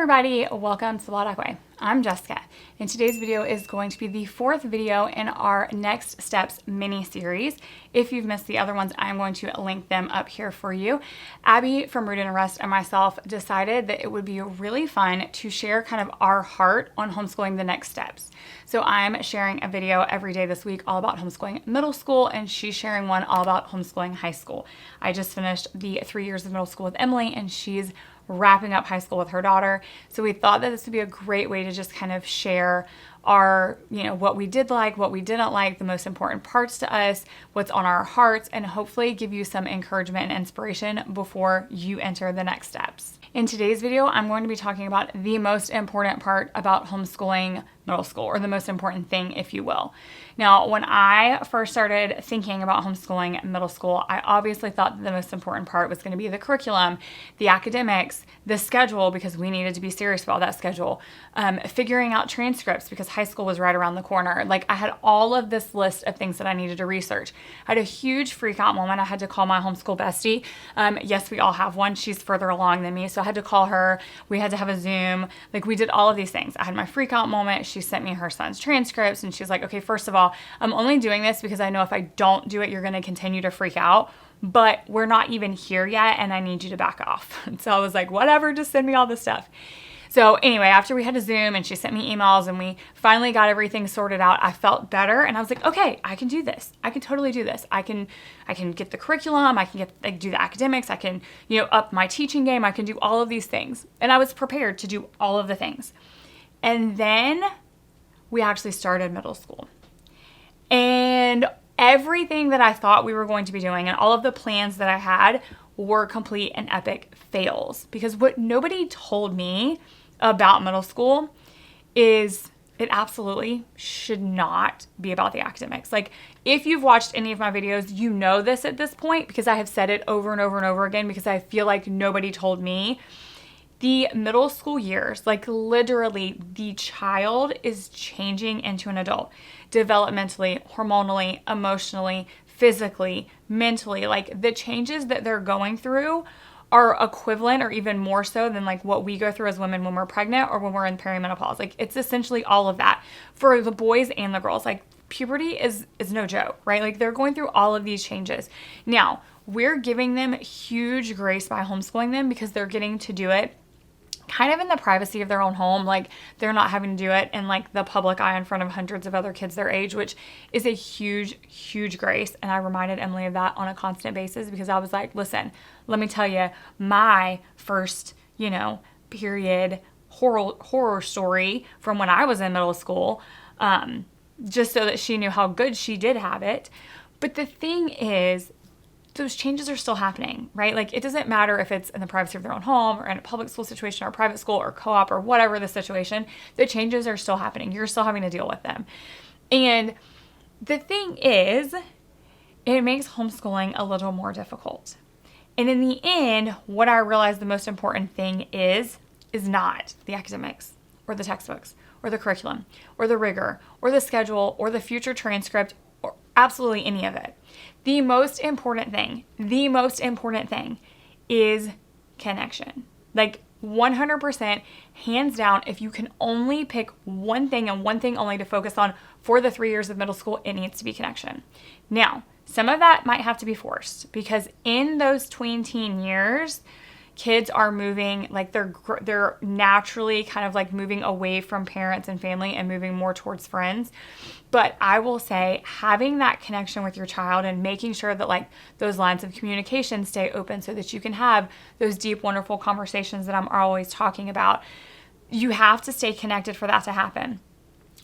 everybody, welcome to the Law Way. I'm Jessica, and today's video is going to be the fourth video in our Next Steps mini-series. If you've missed the other ones, I'm going to link them up here for you. Abby from Root and Arrest and myself decided that it would be really fun to share kind of our heart on homeschooling the next steps. So I'm sharing a video every day this week all about homeschooling middle school, and she's sharing one all about homeschooling high school. I just finished the 3 years of middle school with Emily, and she's wrapping up high school with her daughter. So we thought that this would be a great way to just kind of share our, what we did like, what we didn't like, the most important parts to us, what's on our hearts, and hopefully give you some encouragement and inspiration before you enter the next steps. In today's video, I'm going to be talking about the most important part about homeschooling middle school, or the most important thing, if you will. Now, when I first started thinking about homeschooling middle school, I obviously thought that the most important part was going to be the curriculum, the academics, the schedule, because we needed to be serious about that schedule, figuring out transcripts because high school was right around the corner. Like, I had all of this list of things that I needed to research. I had a huge freak out moment. I had to call my homeschool bestie. Yes, we all have one. She's further along than me, so I had to call her. We had to have a Zoom. Like, we did all of these things. I had my freak out moment. She sent me her son's transcripts, and she's like, okay, first of all, I'm only doing this because I know if I don't do it, you're going to continue to freak out, but we're not even here yet, and I need you to back off. And so I was like, whatever, just send me all this stuff. So anyway, after we had a Zoom and she sent me emails and we finally got everything sorted out, I felt better, and I was like, okay, I can do this. I can totally do this. I can get the curriculum. I can do the academics. I can, up my teaching game. I can do all of these things. And I was prepared to do all of the things. And then we actually started middle school. And everything that I thought we were going to be doing and all of the plans that I had were complete and epic fails. Because what nobody told me about middle school is it absolutely should not be about the academics. Like, if you've watched any of my videos, you know this at this point because I have said it over and over and over again because I feel like nobody told me. The middle school years, like literally the child is changing into an adult developmentally, hormonally, emotionally, physically, mentally. Like, the changes that they're going through are equivalent or even more so than like what we go through as women when we're pregnant or when we're in perimenopause. Like, it's essentially all of that for the boys and the girls. Like, puberty is no joke, right? Like, they're going through all of these changes. Now, we're giving them huge grace by homeschooling them because they're getting to do it kind of in the privacy of their own home. Like, they're not having to do it in like the public eye in front of hundreds of other kids their age, which is a huge, huge grace. And I reminded Emily of that on a constant basis because I was like, listen, let me tell you, my first, period horror story from when I was in middle school, just so that she knew how good she did have it. But the thing is, those changes are still happening, right? Like, it doesn't matter if it's in the privacy of their own home or in a public school situation or private school or co-op or whatever the situation, the changes are still happening. You're still having to deal with them. And the thing is, it makes homeschooling a little more difficult. And in the end, what I realized the most important thing is not the academics or the textbooks or the curriculum or the rigor or the schedule or the future transcript or absolutely any of it. The most important thing is connection. Like, 100%, hands down, if you can only pick one thing and one thing only to focus on for the 3 years of middle school, it needs to be connection. Now, some of that might have to be forced because in those tween-teen years, kids are moving, like they're naturally kind of like moving away from parents and family and moving more towards friends. But I will say, having that connection with your child and making sure that like those lines of communication stay open so that you can have those deep, wonderful conversations that I'm always talking about, you have to stay connected for that to happen.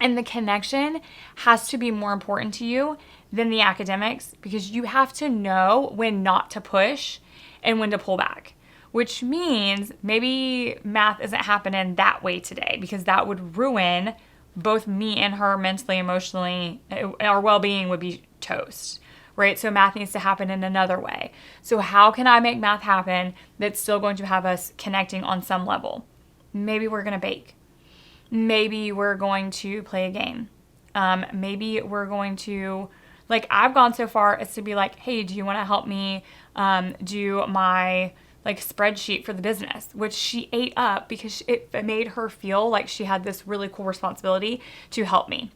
And the connection has to be more important to you than the academics because you have to know when not to push and when to pull back. Which means maybe math isn't happening that way today because that would ruin both me and her mentally, emotionally. Our well-being would be toast, right? So math needs to happen in another way. So how can I make math happen that's still going to have us connecting on some level? Maybe we're going to bake. Maybe we're going to play a game. Maybe we're going to, like, I've gone so far as to be like, hey, do you want to help me do my like spreadsheet for the business, which she ate up because it made her feel like she had this really cool responsibility to help me.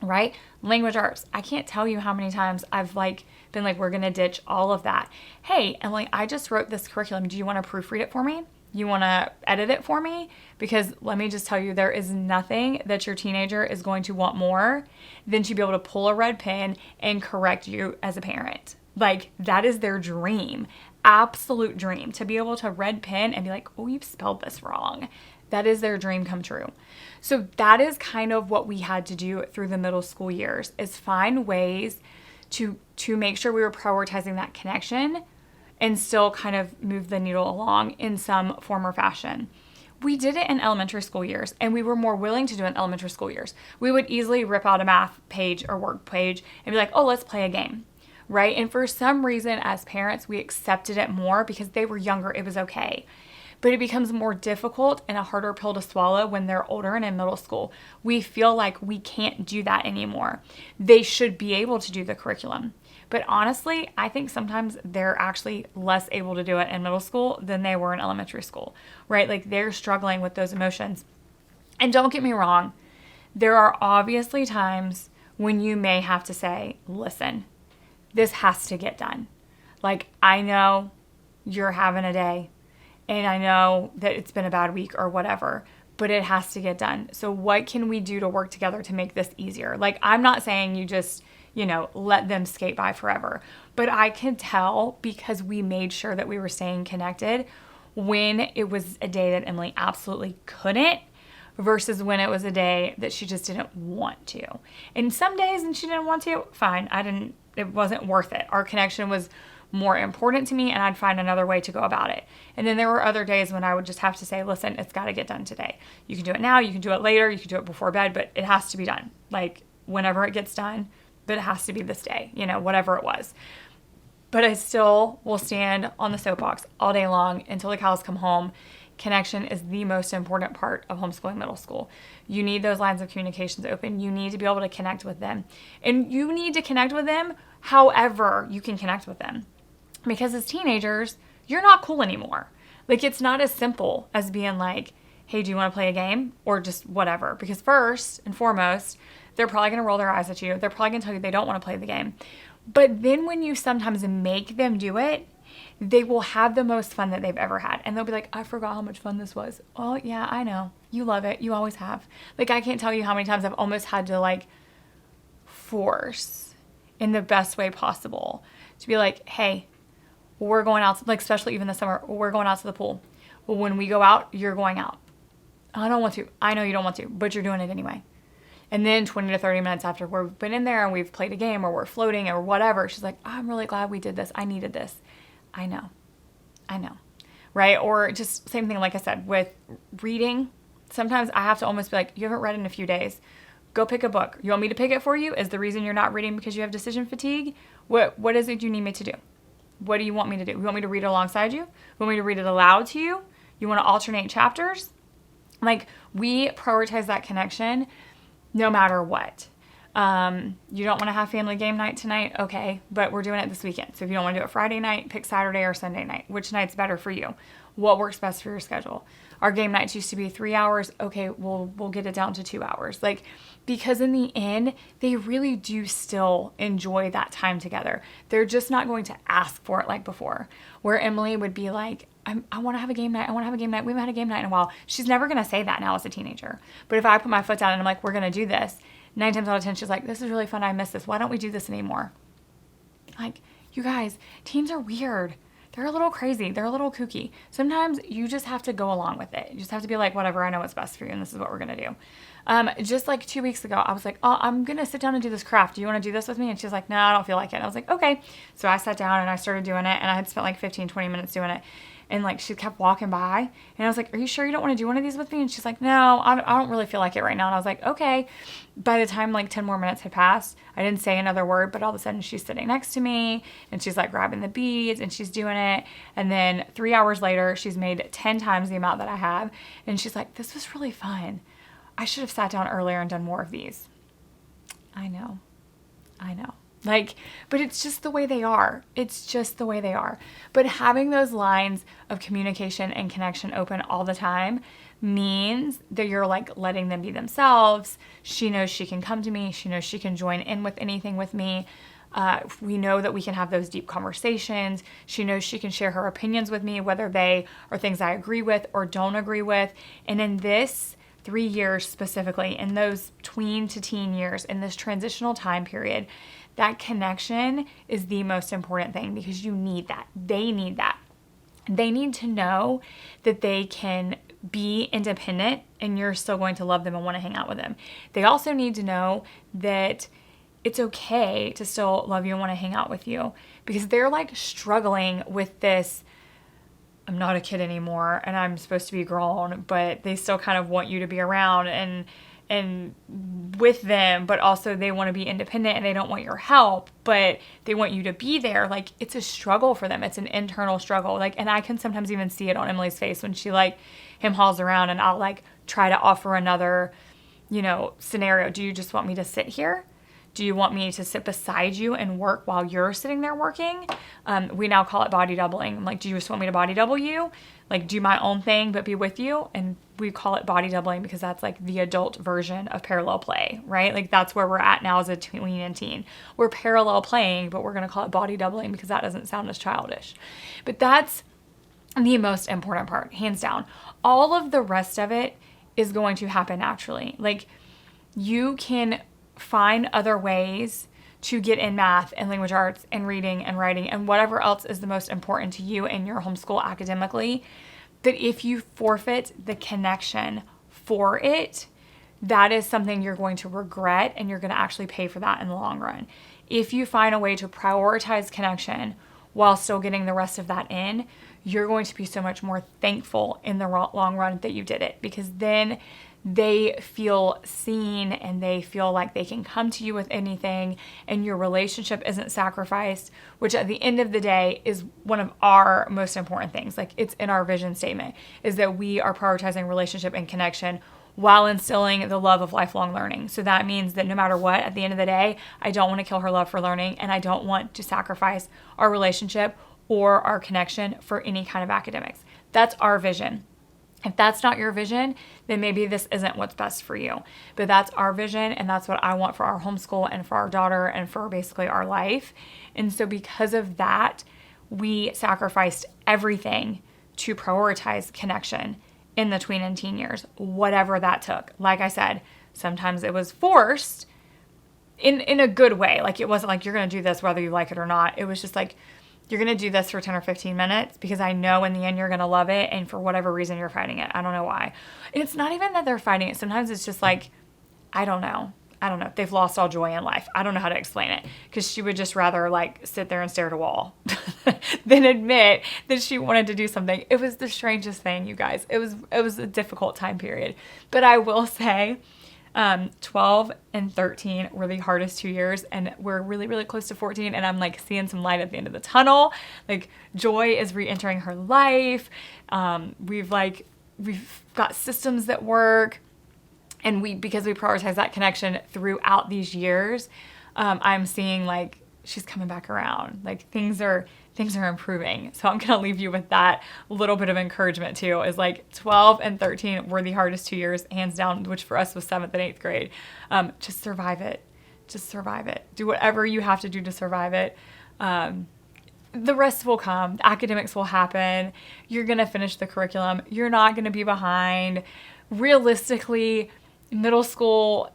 Right? Language arts. I can't tell you how many times I've like been like, we're going to ditch all of that. Hey, Emily, I just wrote this curriculum. Do you want to proofread it for me? You want to edit it for me? Because let me just tell you, there is nothing that your teenager is going to want more than to be able to pull a red pen and correct you as a parent. Like, that is their dream, absolute dream, to be able to red pen and be like, oh, you've spelled this wrong. That is their dream come true. So that is kind of what we had to do through the middle school years, is find ways to make sure we were prioritizing that connection and still kind of move the needle along in some form or fashion. We did it in elementary school years, and we were more willing to do it in elementary school years. We would easily rip out a math page or work page and be like, oh, let's play a game, right? And for some reason, as parents, we accepted it more because they were younger. It was okay. But it becomes more difficult and a harder pill to swallow when they're older and in middle school. We feel like we can't do that anymore. They should be able to do the curriculum. But honestly, I think sometimes they're actually less able to do it in middle school than they were in elementary school, right? Like, they're struggling with those emotions. And don't get me wrong, there are obviously times when you may have to say, listen, this has to get done. Like, I know you're having a day, and I know that it's been a bad week or whatever, but it has to get done. So what can we do to work together to make this easier? Like, I'm not saying you just, let them skate by forever. But I could tell, because we made sure that we were staying connected, when it was a day that Emily absolutely couldn't versus when it was a day that she just didn't want to. And some days and she didn't want to, fine. It wasn't worth it. Our connection was more important to me, and I'd find another way to go about it. And then there were other days when I would just have to say, listen, it's got to get done today. You can do it now, you can do it later, you can do it before bed, but it has to be done. Like, whenever it gets done, but it has to be this day, whatever it was. But I still will stand on the soapbox all day long until the cows come home. Connection is the most important part of homeschooling middle school. You need those lines of communications open. You need to be able to connect with them. And you need to connect with them however you can connect with them. Because as teenagers, you're not cool anymore. Like, it's not as simple as being like, hey, do you want to play a game? Or just whatever. Because first and foremost, they're probably going to roll their eyes at you. They're probably going to tell you they don't want to play the game. But then when you sometimes make them do it, they will have the most fun that they've ever had. And they'll be like, I forgot how much fun this was. Oh, yeah, I know. You love it. You always have. Like, I can't tell you how many times I've almost had to, force in the best way possible to be like, hey, we're going out, especially even this summer, we're going out to the pool. Well, when we go out, you're going out. I don't want to. I know you don't want to, but you're doing it anyway. And then 20 to 30 minutes after we've been in there and we've played a game or we're floating or whatever, she's like, I'm really glad we did this. I needed this. I know. Right? Or just same thing, like I said, with reading. Sometimes I have to almost be like, you haven't read in a few days. Go pick a book. You want me to pick it for you? Is the reason you're not reading because you have decision fatigue? What is it you need me to do? What do you want me to do? You want me to read it alongside you? You want me to read it aloud to you? You want to alternate chapters? Like, we prioritize that connection no matter what. You don't want to have family game night tonight? Okay, but we're doing it this weekend. So if you don't want to do it Friday night, pick Saturday or Sunday night. Which night's better for you? What works best for your schedule? Our game nights used to be 3 hours. Okay, we'll get it down to 2 hours. Because in the end, they really do still enjoy that time together. They're just not going to ask for it like before, where Emily would be like, I want to have a game night. I want to have a game night. We haven't had a game night in a while. She's never going to say that now as a teenager. But if I put my foot down and I'm like, we're going to do this, 9 times out of 10, she's like, this is really fun. I miss this. Why don't we do this anymore? Like, you guys, teens are weird. They're a little crazy. They're a little kooky. Sometimes you just have to go along with it. You just have to be like, whatever, I know what's best for you, and this is what we're going to do. Just 2 weeks ago, I was like, oh, I'm going to sit down and do this craft. Do you want to do this with me? And she's like, no, I don't feel like it. And I was like, okay. So I sat down and I started doing it, and I had spent 15, 20 minutes doing it. And she kept walking by, and I was like, are you sure you don't want to do one of these with me? And she's like, no, I don't really feel like it right now. And I was like, okay. By the time 10 more minutes had passed, I didn't say another word, but all of a sudden she's sitting next to me and she's grabbing the beads and she's doing it. And then 3 hours later, she's made 10 times the amount that I have. And she's like, this was really fun. I should have sat down earlier and done more of these. I know. Like, but it's just the way they are. It's just the way they are. But having those lines of communication and connection open all the time means that you're like letting them be themselves. She knows she can come to me. She knows she can join in with anything with me. We know that we can have those deep conversations. She knows she can share her opinions with me, whether they are things I agree with or don't agree with. And in this 3 years specifically, in those tween to teen years, in this transitional time period, that connection is the most important thing, because you need that. They need that. They need to know that they can be independent and you're still going to love them and want to hang out with them. They also need to know that it's okay to still love you and want to hang out with you, because they're like struggling with this, I'm not a kid anymore and I'm supposed to be grown, but they still kind of want you to be around and with them, but also they want to be independent and they don't want your help, but they want you to be there. Like, it's a struggle for them. It's an internal struggle. Like, and I can sometimes even see it on Emily's face when she like him hauls around, and I'll like try to offer another, scenario. Do you just want me to sit here? Do you want me to sit beside you and work while you're sitting there working? We now call it body doubling. I'm like, do you just want me to body double you? Like, do my own thing, but be with you? And we call it body doubling because that's like the adult version of parallel play, right? Like, that's where we're at now as a tween and teen. We're parallel playing, but we're going to call it body doubling because that doesn't sound as childish. But that's the most important part, hands down. All of the rest of it is going to happen naturally. Like, you can find other ways to get in math and language arts and reading and writing and whatever else is the most important to you in your homeschool academically. But if you forfeit the connection for it, that is something you're going to regret, and you're going to actually pay for that in the long run. If you find a way to prioritize connection while still getting the rest of that in, you're going to be so much more thankful in the long run that you did it, because then they feel seen and they feel like they can come to you with anything, and your relationship isn't sacrificed, which at the end of the day is one of our most important things. Like, it's in our vision statement, is that we are prioritizing relationship and connection while instilling the love of lifelong learning. So that means that no matter what, at the end of the day, I don't want to kill her love for learning, and I don't want to sacrifice our relationship or our connection for any kind of academics. That's our vision. If that's not your vision, then maybe this isn't what's best for you. But that's our vision, and that's what I want for our homeschool and for our daughter and for basically our life. And so because of that, we sacrificed everything to prioritize connection in the tween and teen years, whatever that took. Like I said, sometimes it was forced in a good way. Like, it wasn't like you're going to do this whether you like it or not. It was just like, you're going to do this for 10 or 15 minutes because I know in the end you're going to love it, and for whatever reason you're fighting it. I don't know why. And it's not even that they're fighting it. Sometimes it's just like, I don't know. They've lost all joy in life. I don't know how to explain it, because she would just rather like sit there and stare at a wall than admit that she wanted to do something. It was the strangest thing, you guys. It was a difficult time period. But I will say 12 and 13 were the hardest 2 years, and we're really, really close to 14, and I'm like seeing some light at the end of the tunnel. Like, Joy is re-entering her life. We've got systems that work, and because we prioritize that connection throughout these years, I'm seeing like she's coming back around. Like, things are improving. So I'm going to leave you with that little bit of encouragement too, is like 12 and 13 were the hardest 2 years, hands down, which for us was 7th and 8th grade. Just survive it. Just survive it. Do whatever you have to do to survive it. The rest will come. The academics will happen. You're going to finish the curriculum. You're not going to be behind. Realistically, middle school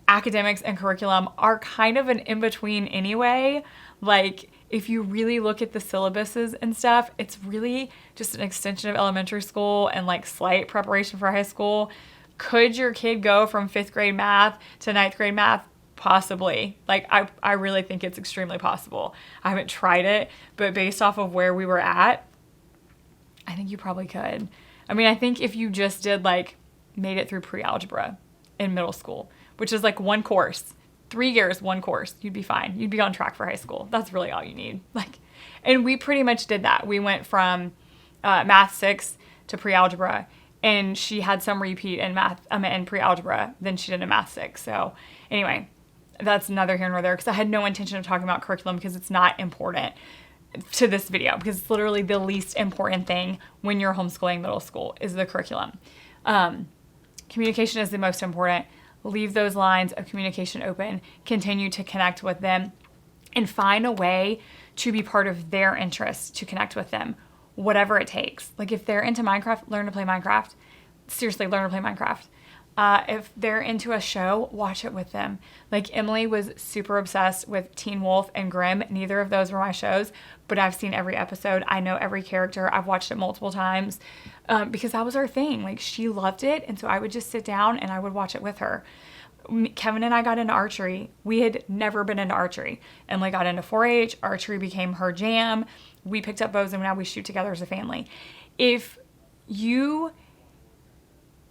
academics and curriculum are kind of an in-between anyway. Like, if you really look at the syllabuses and stuff, it's really just an extension of elementary school and like slight preparation for high school. Could your kid go from 5th grade math to 9th grade math? Possibly. Like, I really think it's extremely possible. I haven't tried it, but based off of where we were at, I think you probably could. I mean, I think if you just did like made it through pre-algebra in middle school, which is like one course, 3 years, one course, you'd be fine. You'd be on track for high school. That's really all you need. Like, and we pretty much did that. We went from math 6 to pre-algebra, and she had some repeat in math, in pre-algebra than she did in math 6. So anyway, that's neither here nor there, because I had no intention of talking about curriculum because it's not important to this video, because it's literally the least important thing when you're homeschooling middle school is the curriculum. Communication is the most important. Leave those lines of communication open, continue to connect with them, and find a way to be part of their interests, to connect with them, whatever it takes. Like if they're into Minecraft, learn to play Minecraft. Seriously, learn to play Minecraft. If they're into a show, watch it with them. Like Emily was super obsessed with Teen Wolf and Grimm. Neither of those were my shows, but I've seen every episode. I know every character. I've watched it multiple times because that was her thing. Like she loved it. And so I would just sit down and I would watch it with her. Kevin and I got into archery. We had never been into archery. Emily got into 4-H. Archery became her jam. We picked up bows and now we shoot together as a family. If you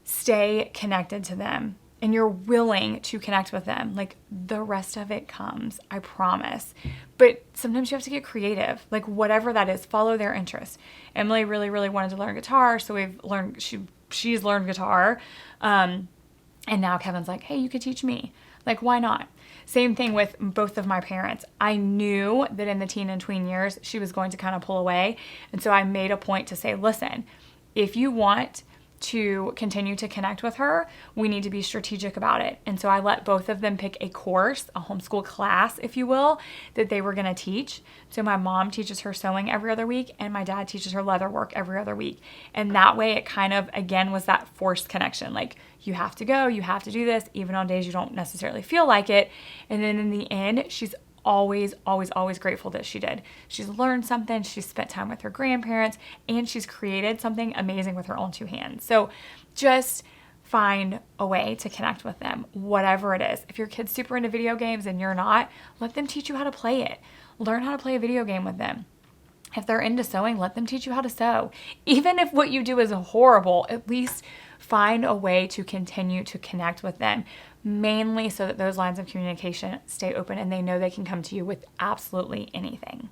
stay connected to them and you're willing to connect with them, like the rest of it comes, I promise. But sometimes you have to get creative, like whatever that is, follow their interests. Emily really, really wanted to learn guitar. So she's learned guitar. And now Kevin's like, hey, you could teach me. Like, why not? Same thing with both of my parents. I knew that in the teen and tween years, she was going to kind of pull away. And so I made a point to say, listen, if you want to continue to connect with her, we need to be strategic about it. And so I let both of them pick a course, a homeschool class, if you will, that they were going to teach. So my mom teaches her sewing every other week and my dad teaches her leather work every other week. And that way it kind of, again, was that forced connection. Like you have to go, you have to do this, even on days you don't necessarily feel like it. And then in the end, she's always, always, always grateful that she did. She's learned something, she's spent time with her grandparents, and she's created something amazing with her own two hands. So just find a way to connect with them, whatever it is. If your kid's super into video games and you're not, let them teach you how to play it. Learn how to play a video game with them. If they're into sewing, let them teach you how to sew. Even if what you do is horrible, at least find a way to continue to connect with them, mainly so that those lines of communication stay open and they know they can come to you with absolutely anything.